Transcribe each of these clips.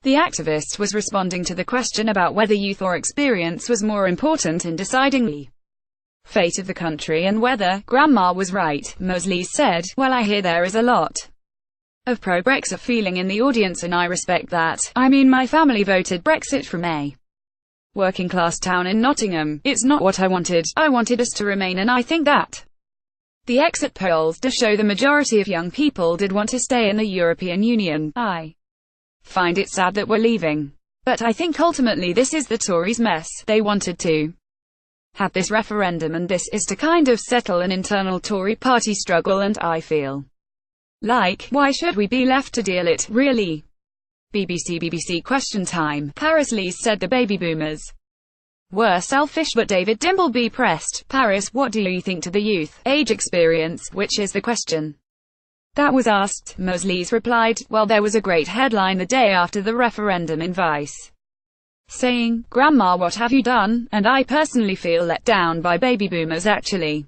The activist was responding to the question about whether youth or experience was more important in deciding the fate of the country and whether Grandma was right. Mosley said, "Well, I hear there is a lot of pro-Brexit feeling in the audience and I respect that. I mean, my family voted Brexit from a working-class town in Nottingham. It's not what I wanted. I wanted us to remain, and I think that the exit polls do show the majority of young people did want to stay in the European Union. I find it sad that we're leaving. But I think ultimately this is the Tories' mess. They wanted to have this referendum, and this is to kind of settle an internal Tory Party struggle, and I feel like, why should we be left to deal it, really?" BBC Question Time. Paris Lees said the baby boomers were selfish, but David Dimbleby pressed, "Paris, what do you think to the youth, age, experience, which is the question that was asked?" Mosley's replied, "Well, there was a great headline the day after the referendum in Vice saying, 'Grandma, what have you done?' And I personally feel let down by baby boomers actually.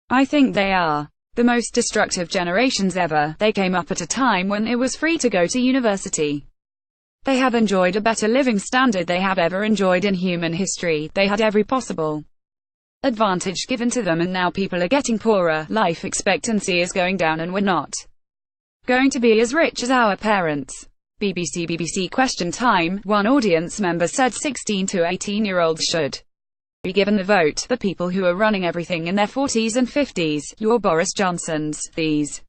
I think they are the most destructive generations ever. They came up at a time when it was free to go to university. They have enjoyed a better living standard they have ever enjoyed in human history. They had every possible advantage given to them, and now people are getting poorer, life expectancy is going down, and we're not going to be as rich as our parents." BBC Question Time. One audience member said 16 to 18-year-olds should be given the vote. The people who are running everything in their 40s and 50s, your Boris Johnsons, these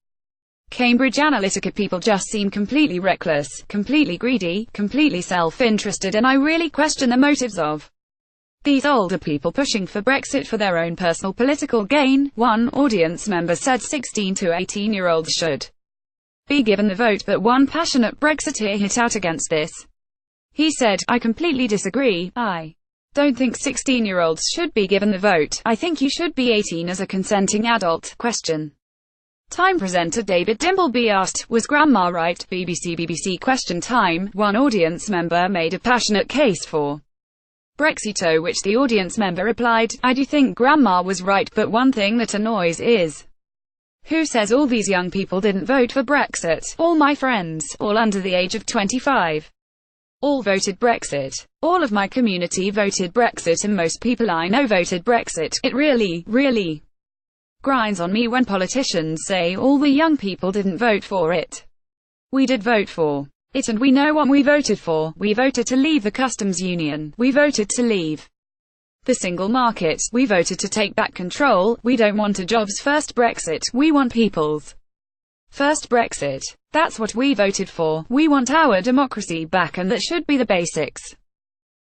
Cambridge Analytica people just seem completely reckless, completely greedy, completely self-interested, and I really question the motives of these older people pushing for Brexit for their own personal political gain. One audience member said 16 to 18-year-olds should be given the vote, but one passionate Brexiteer hit out against this. He said, "I completely disagree. I don't think 16-year-olds should be given the vote. I think you should be 18 as a consenting adult." Question Time presenter David Dimbleby asked, "Was Grandma right?" BBC Question Time. One audience member made a passionate case for Brexit, which the audience member replied, "I do think Grandma was right, but one thing that annoys is who says all these young people didn't vote for Brexit? All my friends, all under the age of 25, all voted Brexit. All of my community voted Brexit, and most people I know voted Brexit. It really grinds on me when politicians say all the young people didn't vote for it. We did vote for it, and we know what we voted for. We voted to leave the customs union. We voted to leave the single market. We voted to take back control. We don't want a jobs first Brexit. We want people's first Brexit. That's what we voted for. We want our democracy back, and that should be the basics."